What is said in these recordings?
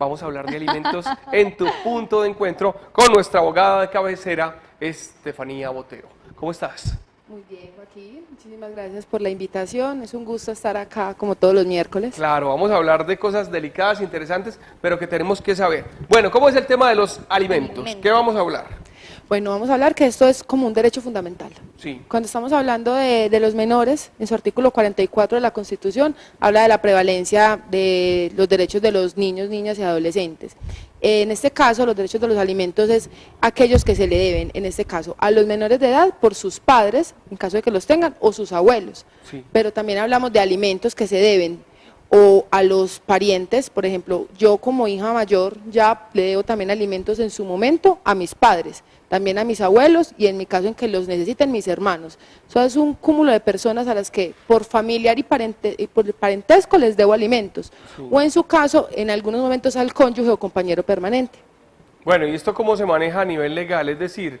vamos a hablar de alimentos en tu punto de encuentro con nuestra abogada de cabecera, Estefanía Botero. ¿Cómo estás? Muy bien, Joaquín. Muchísimas gracias por la invitación. Es un gusto estar acá como todos los miércoles. Claro, vamos a hablar de cosas delicadas, interesantes, pero que tenemos que saber. Bueno, ¿cómo es el tema de los alimentos? ¿Qué vamos a hablar? Bueno, vamos a hablar que esto es como un derecho fundamental. Sí. Cuando estamos hablando de los menores, en su artículo 44 de la Constitución, habla de la prevalencia de los derechos de los niños, niñas y adolescentes. En este caso, los derechos de los alimentos es aquellos que se le deben, en este caso, a los menores de edad por sus padres, en caso de que los tengan, o sus abuelos. Sí. Pero también hablamos de alimentos que se deben o a los parientes, por ejemplo, yo como hija mayor ya le debo también alimentos en su momento a mis padres, también a mis abuelos y en mi caso en que los necesiten mis hermanos. Eso es un cúmulo de personas a las que por familiar y por parentesco les debo alimentos, Sí. o en su caso, en algunos momentos al cónyuge o compañero permanente. Bueno, ¿y esto cómo se maneja a nivel legal? Es decir,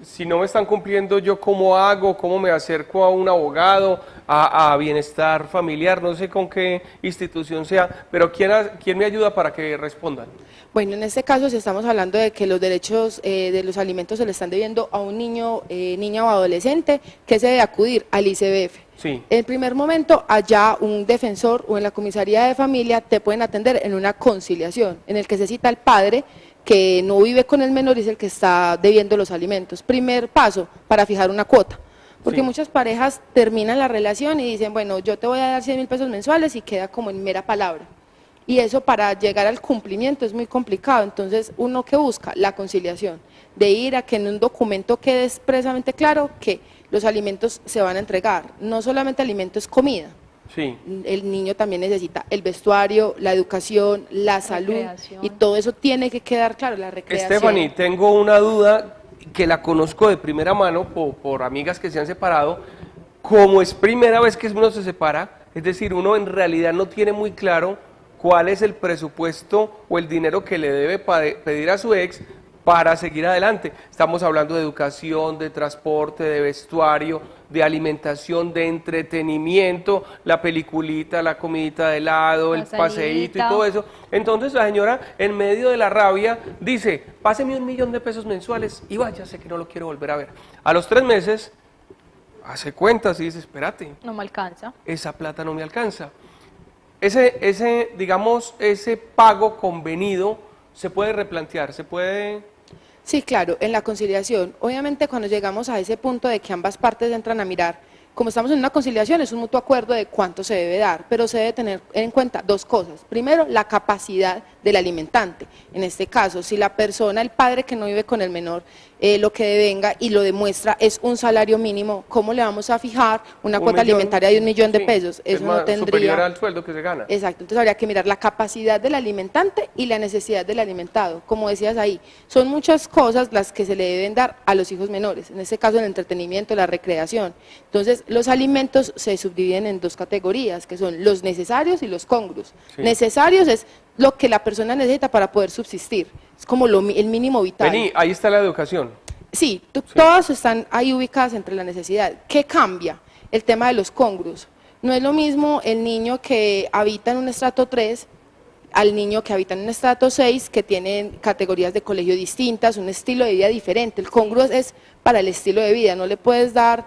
si no me están cumpliendo, ¿yo cómo hago? ¿Cómo me acerco a un abogado, a bienestar familiar? No sé con qué institución sea, pero ¿quién me ayuda para que respondan? Bueno, en este caso, si estamos hablando de que los derechos de los alimentos se le están debiendo a un niño, niña o adolescente, ¿qué se debe acudir? Al ICBF. Sí. En primer momento, allá un defensor o en la comisaría de familia te pueden atender en una conciliación, en el que se cita al padre que no vive con el menor y es el que está debiendo los alimentos. Primer paso para fijar una cuota. Porque Sí. muchas parejas terminan la relación y dicen, bueno, yo te voy a dar 100.000 pesos mensuales y queda como en mera palabra. Y eso para llegar al cumplimiento es muy complicado. Entonces, uno que busca la conciliación, de ir a que en un documento quede expresamente claro que los alimentos se van a entregar. No solamente alimentos, comida. Sí. El niño también necesita el vestuario, la educación, la salud, Recreación. y todo eso tiene que quedar claro, la recreación. Stephanie, tengo una duda que la conozco de primera mano por amigas que se han separado. Como es primera vez que uno se separa, es decir, uno en realidad no tiene muy claro cuál es el presupuesto o el dinero que le debe pedir a su ex para seguir adelante. Estamos hablando de educación, de transporte, de vestuario, de alimentación, de entretenimiento, la peliculita, la comidita de helado, La el paseíto y salidita. todo eso. Entonces la señora, en medio de la rabia, dice, páseme 1.000.000 de pesos mensuales y váyase que no lo quiero volver a ver. A los 3 meses, hace cuentas y dice, espérate, No me alcanza. esa plata no me alcanza. Digamos, ese pago convenido se puede replantear, se puede... Sí, claro, en la conciliación. Obviamente cuando llegamos a ese punto de que ambas partes entran a mirar, como estamos en una conciliación, es un mutuo acuerdo de cuánto se debe dar, pero se debe tener en cuenta dos cosas. Primero, la capacidad del alimentante. En este caso, si la persona, el padre que no vive con el menor, lo que devenga y lo demuestra es un salario mínimo, ¿cómo le vamos a fijar una cuota alimentaria de 1.000.000 de sí, pesos? es Eso más no tendría... superior al sueldo que se gana. Exacto, entonces habría que mirar la capacidad del alimentante y la necesidad del alimentado. Como decías ahí, son muchas cosas las que se le deben dar a los hijos menores, en este caso el entretenimiento, la recreación. Entonces, los alimentos se subdividen en dos categorías, que son los necesarios y los congruos. Sí. Necesarios es lo que la persona necesita para poder subsistir, es como el mínimo vital. Vení, ahí está la educación. Sí, todas están ahí ubicadas entre la necesidad. ¿Qué cambia? El tema de los congruos. No es lo mismo el niño que habita en un estrato 3 al niño que habita en un estrato 6, que tienen categorías de colegio distintas, un estilo de vida diferente. El congruo es para el estilo de vida, no le puedes dar,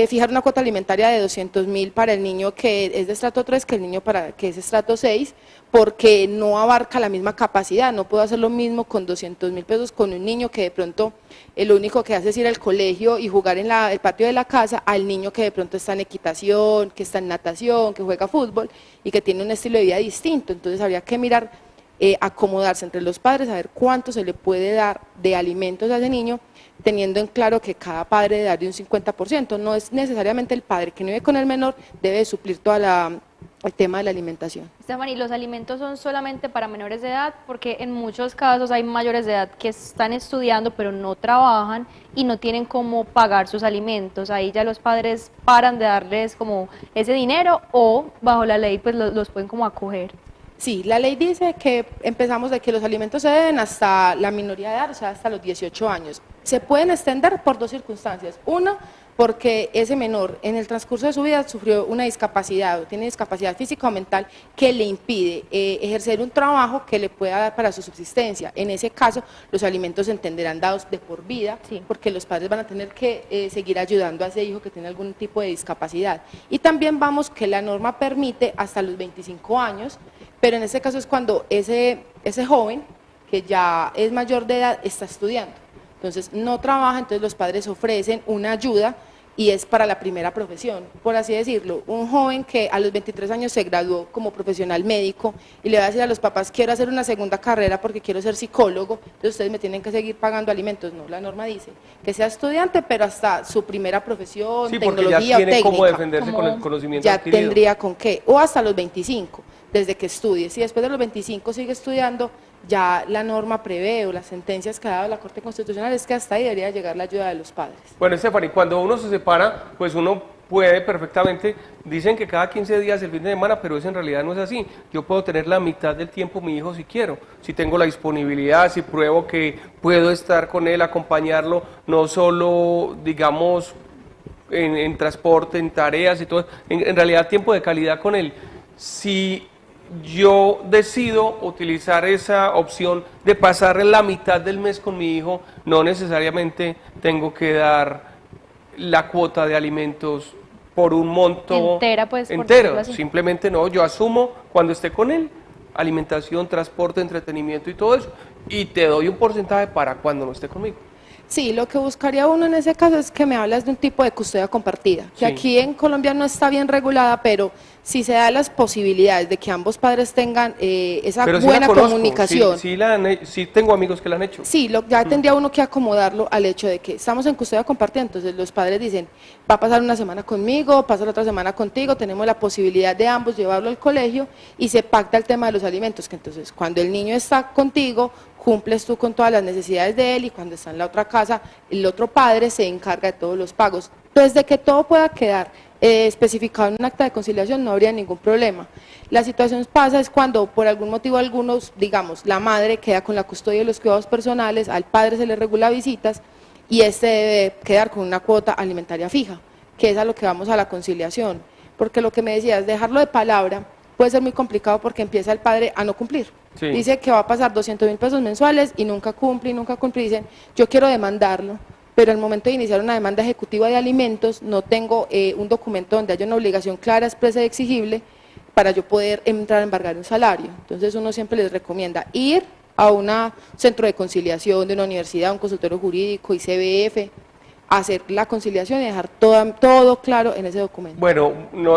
fijar una cuota alimentaria de 200.000 para el niño que es de estrato 3 que el niño que es estrato 6, porque no abarca la misma capacidad. No puedo hacer lo mismo con 200.000 pesos con un niño que de pronto lo único que hace es ir al colegio y jugar en el patio de la casa, al niño que de pronto está en equitación, que está en natación, que juega fútbol y que tiene un estilo de vida distinto. Entonces habría que mirar, acomodarse entre los padres, a ver cuánto se le puede dar de alimentos a ese niño, teniendo en claro que cada padre debe darle un 50%. No es necesariamente el padre que no vive con el menor debe suplir todo el tema de la alimentación. Stephanie, ¿los alimentos son solamente para menores de edad? Porque en muchos casos hay mayores de edad que están estudiando pero no trabajan y no tienen cómo pagar sus alimentos. Ahí ya los padres paran de darles como ese dinero o bajo la ley pues los pueden como acoger. Sí, la ley dice que empezamos de que los alimentos se deben hasta la minoría de edad, o sea, hasta los 18 años. Se pueden extender por dos circunstancias. Uno, porque ese menor en el transcurso de su vida sufrió una discapacidad o tiene discapacidad física o mental que le impide ejercer un trabajo que le pueda dar para su subsistencia. En ese caso, los alimentos se entenderán dados de por vida, Sí. porque los padres van a tener que seguir ayudando a ese hijo que tiene algún tipo de discapacidad. Y también vamos que la norma permite hasta los 25 años, pero en este caso es cuando ese joven, que ya es mayor de edad, está estudiando. Entonces no trabaja, entonces los padres ofrecen una ayuda y es para la primera profesión, por así decirlo. Un joven que a los 23 años se graduó como profesional médico y le va a decir a los papás, quiero hacer una segunda carrera porque quiero ser psicólogo, entonces ustedes me tienen que seguir pagando alimentos. No, la norma dice que sea estudiante, pero hasta su primera profesión, Sí, porque tecnología ya o tiene técnica. cómo defenderse con el Como conocimiento Ya adquirido. tendría con qué, o hasta los 25, desde que estudie. Si después de los 25 sigue estudiando, ya la norma prevé o las sentencias que ha dado la Corte Constitucional es que hasta ahí debería llegar la ayuda de los padres. Bueno, Stephanie, cuando uno se separa, pues uno puede perfectamente, dicen que cada 15 días el fin de semana, pero eso en realidad no es así. Yo puedo tener la mitad del tiempo mi hijo si quiero, si tengo la disponibilidad, si pruebo que puedo estar con él, acompañarlo, no solo, digamos, en transporte, en tareas y todo, en realidad tiempo de calidad con él. Si yo decido utilizar esa opción de pasar la mitad del mes con mi hijo, no necesariamente tengo que dar la cuota de alimentos por un monto Entera, pues, por entero. decirlo así. Simplemente no, yo asumo cuando esté con él, alimentación, transporte, entretenimiento y todo eso, y te doy un porcentaje para cuando no esté conmigo. Sí, lo que buscaría uno en ese caso es que me hablas de un tipo de custodia compartida, que Sí. aquí en Colombia no está bien regulada, pero si se da las posibilidades de que ambos padres tengan esa Pero sí la buena conozco, comunicación. sí tengo amigos que la han hecho. Sí, ya tendría uno que acomodarlo al hecho de que estamos en custodia compartida, entonces los padres dicen, va a pasar una semana conmigo, pasa la otra semana contigo, tenemos la posibilidad de ambos llevarlo al colegio y se pacta el tema de los alimentos, que entonces cuando el niño está contigo, cumples tú con todas las necesidades de él y cuando está en la otra casa, el otro padre se encarga de todos los pagos. Entonces, de que todo pueda quedar especificado en un acta de conciliación no habría ningún problema. La situación pasa es cuando por algún motivo algunos, digamos, la madre queda con la custodia de los cuidados personales, al padre se le regula visitas y este debe quedar con una cuota alimentaria fija, que es a lo que vamos a la conciliación. Porque lo que me decías, dejarlo de palabra puede ser muy complicado porque empieza el padre a no cumplir. Sí. Dice que va a pasar 200.000 pesos mensuales y nunca cumple y nunca cumple. Dicen, yo quiero demandarlo, pero al momento de iniciar una demanda ejecutiva de alimentos no tengo un documento donde haya una obligación clara, expresa y exigible para yo poder entrar a embargar un salario. Entonces uno siempre les recomienda ir a un centro de conciliación de una universidad, un consultorio jurídico, ICBF, hacer la conciliación y dejar todo claro en ese documento. Bueno,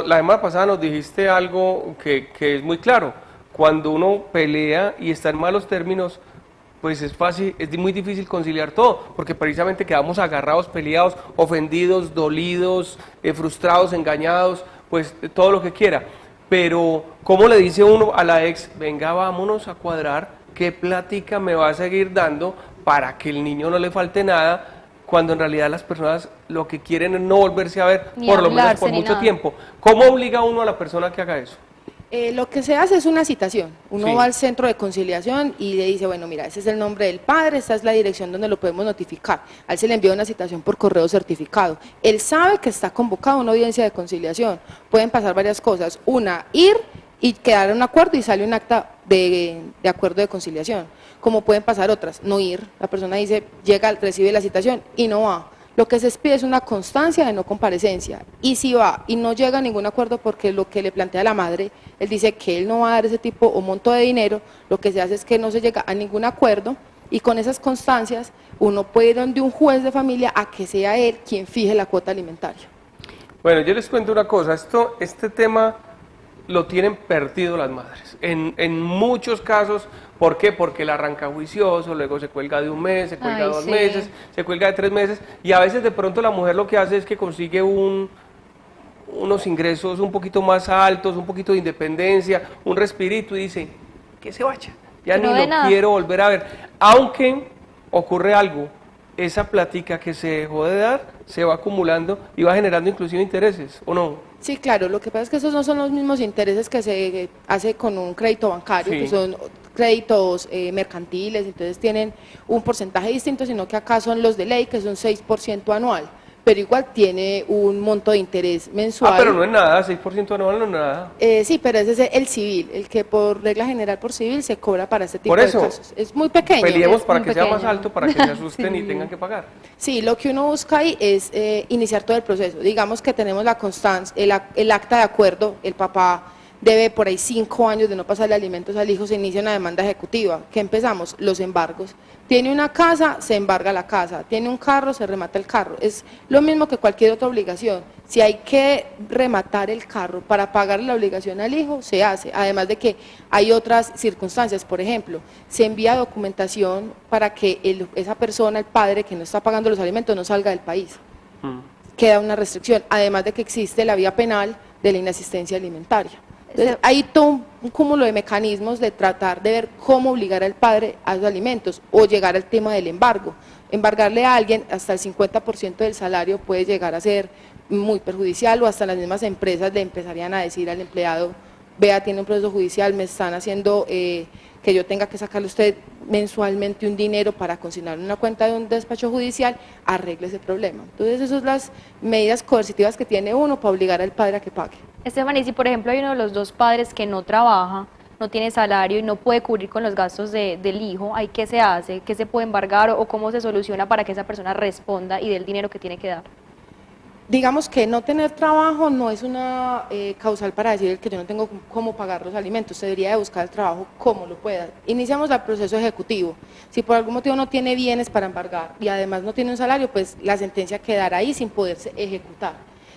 la semana pasada nos dijiste algo que es muy claro. Cuando uno pelea y está en malos términos, pues es fácil, es muy difícil conciliar todo, porque precisamente quedamos agarrados, peleados, ofendidos, dolidos, frustrados, engañados, pues todo lo que quiera. Pero, ¿cómo le dice uno a la ex, venga, vámonos a cuadrar, qué plática me va a seguir dando para que el niño no le falte nada? Cuando en realidad las personas lo que quieren es no volverse a ver, Ni por lo menos hablarse por ni mucho nada. tiempo. ¿Cómo obliga uno a la persona que haga eso? Lo que se hace es una citación. Uno Sí. va al centro de conciliación y le dice, bueno, mira, ese es el nombre del padre, esta es la dirección donde lo podemos notificar. A él se le envía una citación por correo certificado. Él sabe que está convocado a una audiencia de conciliación. Pueden pasar varias cosas. Una, ir y quedar en un acuerdo y sale un acta de acuerdo de conciliación. Como pueden pasar otras, no ir. La persona dice, llega, recibe la citación y no va. Lo que se pide es una constancia de no comparecencia. Y si va y no llega a ningún acuerdo porque lo que le plantea la madre, él dice que él no va a dar ese tipo o monto de dinero, lo que se hace es que no se llega a ningún acuerdo y con esas constancias uno puede ir donde un juez de familia a que sea él quien fije la cuota alimentaria. Bueno, yo les cuento una cosa, este tema lo tienen perdido las madres. En muchos casos, ¿por qué? Porque él arranca juicioso, luego se cuelga de un mes, se cuelga Ay, de 2 sí. meses, se cuelga de 3 meses, y a veces de pronto la mujer lo que hace es que consigue unos ingresos un poquito más altos, un poquito de independencia, un respirito y dice, que se vaya, ya Que no ni dé lo nada. quiero volver a ver. Aunque ocurre algo, esa plática que se dejó de dar se va acumulando y va generando inclusive intereses, ¿o no? Sí, claro, lo que pasa es que esos no son los mismos intereses que se hace con un crédito bancario, Sí. que son créditos mercantiles, entonces tienen un porcentaje distinto, sino que acá son los de ley, que son 6% anual. pero igual tiene un monto de interés mensual. Ah, pero no es nada, 6% anual no es nada. Sí, pero ese es el civil, el que por regla general por civil se cobra para este tipo Por eso, de casos. Es muy pequeño. Peleemos Es para muy que sea más pequeño. alto, para que se asusten y tengan que pagar. Sí, lo que uno busca ahí es iniciar todo el proceso. Digamos que tenemos la constancia, el acta de acuerdo, el papá debe por ahí 5 años de no pasarle alimentos al hijo, se inicia una demanda ejecutiva. ¿Qué empezamos? Los embargos. Tiene una casa, se embarga la casa. Tiene un carro, se remata el carro. Es lo mismo que cualquier otra obligación. Si hay que rematar el carro para pagar la obligación al hijo, se hace. Además de que hay otras circunstancias, por ejemplo, se envía documentación para que esa persona, el padre que no está pagando los alimentos, no salga del país. Queda una restricción, además de que existe la vía penal de la inasistencia alimentaria. Entonces, hay todo un cúmulo de mecanismos de tratar de ver cómo obligar al padre a los alimentos o llegar al tema del embargo. Embargarle a alguien hasta el 50% del salario puede llegar a ser muy perjudicial, o hasta las mismas empresas le empezarían a decir al empleado: vea, tiene un proceso judicial, me están haciendo que yo tenga que sacarle a usted mensualmente un dinero para consignar una cuenta de un despacho judicial, arregle ese problema. Entonces, esas son las medidas coercitivas que tiene uno para obligar al padre a que pague. Estefanía, si por ejemplo hay uno de los dos padres que no trabaja, no tiene salario y no puede cubrir con los gastos del hijo, ¿ahí qué se hace? ¿Qué se puede embargar o cómo se soluciona para que esa persona responda y dé el dinero que tiene que dar? Digamos que no tener trabajo no es una causal para decir que yo no tengo cómo pagar los alimentos. Se debería de buscar el trabajo como lo pueda. Iniciamos el proceso ejecutivo. Si por algún motivo no tiene bienes para embargar y además no tiene un salario, pues la sentencia quedará ahí sin poderse ejecutar.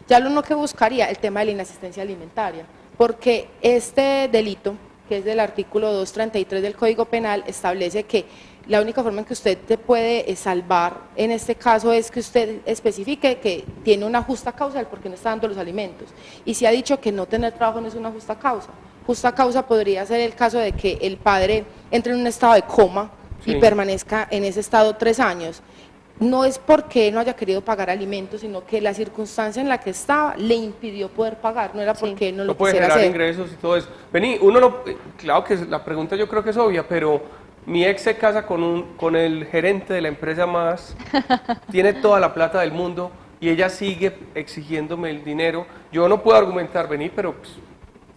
Ya lo uno que buscaría el tema de la inasistencia alimentaria, porque este delito, que es del artículo 233 del Código Penal, establece que la única forma en que usted te puede salvar en este caso es que usted especifique que tiene una justa causa del por qué no está dando los alimentos. Y si ha dicho que no tener trabajo no es una justa causa. Justa causa podría ser el caso de que el padre entre en un estado de coma y permanezca en ese estado 3 años. No es porque no haya querido pagar alimentos, sino que la circunstancia en la que estaba le impidió poder pagar, no era porque no lo No puede quisiera generar hacer. ingresos y todo eso. Vení, claro que la pregunta yo creo que es obvia, pero mi ex se casa con el gerente de la empresa más, tiene toda la plata del mundo y ella sigue exigiéndome el dinero. Yo no puedo argumentar, vení, pero pues,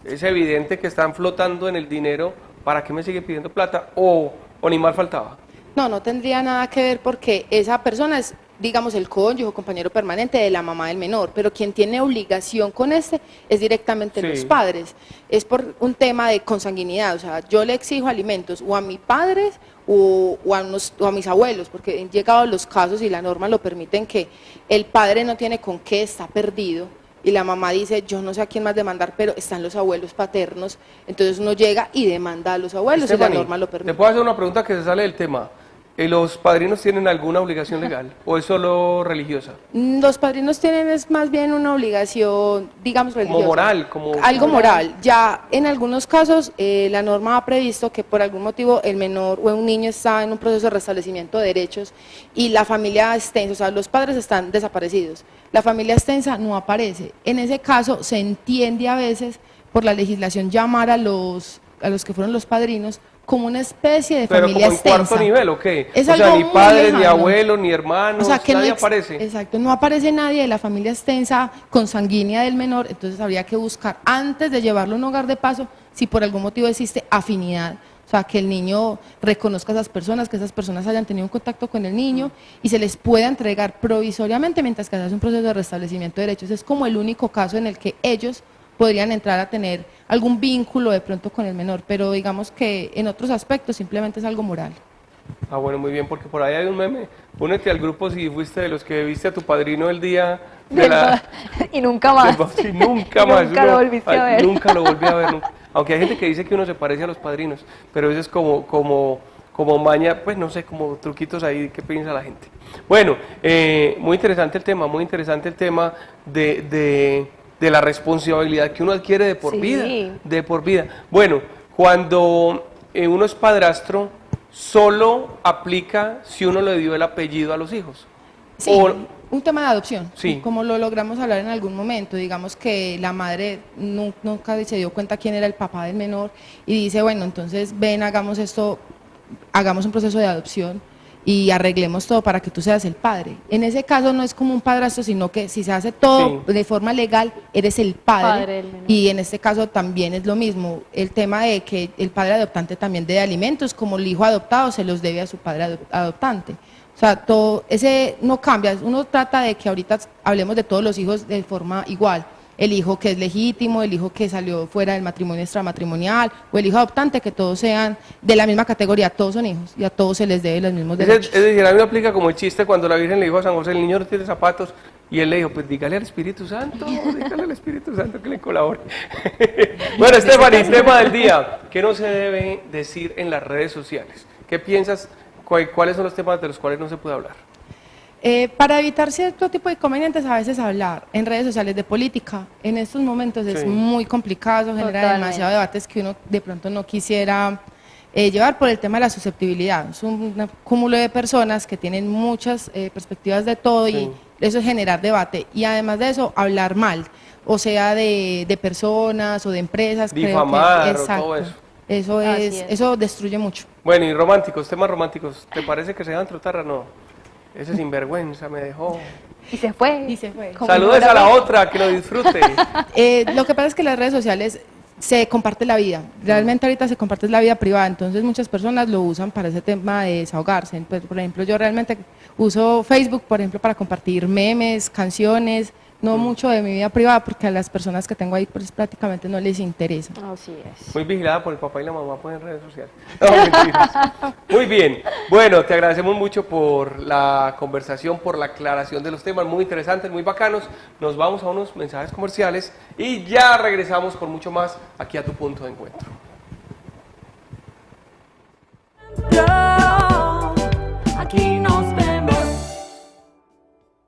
es evidente que están flotando en el dinero, ¿para qué me sigue pidiendo plata? O ni mal faltaba. No, no tendría nada que ver porque esa persona es, digamos, el cónyuge o compañero permanente de la mamá del menor, pero quien tiene obligación con este es directamente los padres. Es por un tema de consanguinidad, o sea, yo le exijo alimentos o a mis padres o a mis abuelos, porque han llegado los casos y la norma lo permiten que el padre no tiene con qué, está perdido. Y la mamá dice, yo no sé a quién más demandar, pero están los abuelos paternos. Entonces uno llega y demanda a los abuelos y la norma lo permite. ¿Te puedo hacer una pregunta que se sale del tema? ¿Los padrinos tienen alguna obligación legal o es solo religiosa? Los padrinos tienen es más bien una obligación, digamos, religiosa. Como moral, algo moral. Ya en algunos casos la norma ha previsto que por algún motivo el menor o un niño está en un proceso de restablecimiento de derechos y la familia extensa, o sea, los padres están desaparecidos. La familia extensa no aparece. En ese caso se entiende a veces por la legislación llamar a los que fueron los padrinos como una especie de familia extensa. ¿Pero como en cuarto nivel o qué? Es o sea, algo ni muy padres, ni lejano. abuelos, ni hermanos, O sea, que nadie no aparece. Exacto, no aparece nadie de la familia extensa consanguínea del menor, entonces habría que buscar antes de llevarlo a un hogar de paso si por algún motivo existe afinidad. O sea, que el niño reconozca a esas personas, que esas personas hayan tenido un contacto con el niño y se les pueda entregar provisoriamente mientras que se hace un proceso de restablecimiento de derechos. Es como el único caso en el que ellos podrían entrar a tener algún vínculo de pronto con el menor, pero digamos que en otros aspectos simplemente es algo moral. Ah, bueno, muy bien, porque por ahí hay un meme. Únete al grupo si fuiste de los que viste a tu padrino el día de la... Y nunca más. Sí, nunca más. Nunca lo volviste a ver. Nunca lo volví a ver. Nunca. Aunque hay gente que dice que uno se parece a los padrinos, pero eso es como maña, pues no sé, como truquitos ahí que piensa la gente. Bueno, muy interesante el tema, de la responsabilidad que uno adquiere de por vida, de por vida. Bueno, cuando uno es padrastro, solo aplica si uno le dio el apellido a los hijos. Sí, un tema de adopción, sí, como lo logramos hablar en algún momento, digamos que la madre nunca se dio cuenta quién era el papá del menor y dice, bueno, entonces ven, hagamos esto, hagamos un proceso de adopción. y arreglemos todo para que tú seas el padre. En ese caso no es como un padrastro, sino que si se hace todo Sí. de forma legal, eres el padre. Padre del menor. Y en este caso también es lo mismo, el tema de que el padre adoptante también debe alimentos, como el hijo adoptado se los debe a su padre adoptante. O sea, todo ese no cambia, uno trata de que ahorita hablemos de todos los hijos de forma igual. El hijo que es legítimo, el hijo que salió fuera del matrimonio extramatrimonial o el hijo adoptante, que todos sean de la misma categoría, todos son hijos y a todos se les debe los mismos Es derechos. decir, a mí me aplica como el chiste cuando la Virgen le dijo a San José, el niño no tiene zapatos, y él le dijo, pues dígale al Espíritu Santo, dígale al Espíritu Santo que le colabore. Bueno, Stephanie, tema del día, ¿qué no se debe decir en las redes sociales? ¿Qué piensas? ¿Cuáles son los temas de los cuales no se puede hablar? Para evitar cierto tipo de inconvenientes, a veces hablar en redes sociales de política, en estos momentos es Sí. muy complicado, genera Totalmente. demasiados debates que uno de pronto no quisiera llevar por el tema de la susceptibilidad. Es un cúmulo de personas que tienen muchas perspectivas de todo Sí. y eso es generar debate. Y además de eso, hablar mal, o sea, de personas o de empresas. Difamar o exacto. todo eso. Eso Así es, es. eso destruye mucho. Bueno, y románticos, temas románticos, ¿te parece que se dejan trotar? No, ese sinvergüenza me dejó. Y se fue. Y se fue. Como Saludes no a la ve. otra, que lo disfrute. Lo que pasa es que las redes sociales se comparte la vida, realmente ahorita se comparte la vida privada, entonces muchas personas lo usan para ese tema de desahogarse. Pues, por ejemplo, yo realmente uso Facebook, por ejemplo, para compartir memes, canciones, no mucho de mi vida privada porque a las personas que tengo ahí pues prácticamente no les interesa. Así es. Muy vigilada por el papá y la mamá pues, en redes sociales. No, mentiras. Muy bien. Bueno, te agradecemos mucho por la conversación, por la aclaración de los temas, muy interesantes, muy bacanos. Nos vamos a unos mensajes comerciales y ya regresamos con mucho más aquí a Tu Punto de Encuentro. Aquí nos vemos.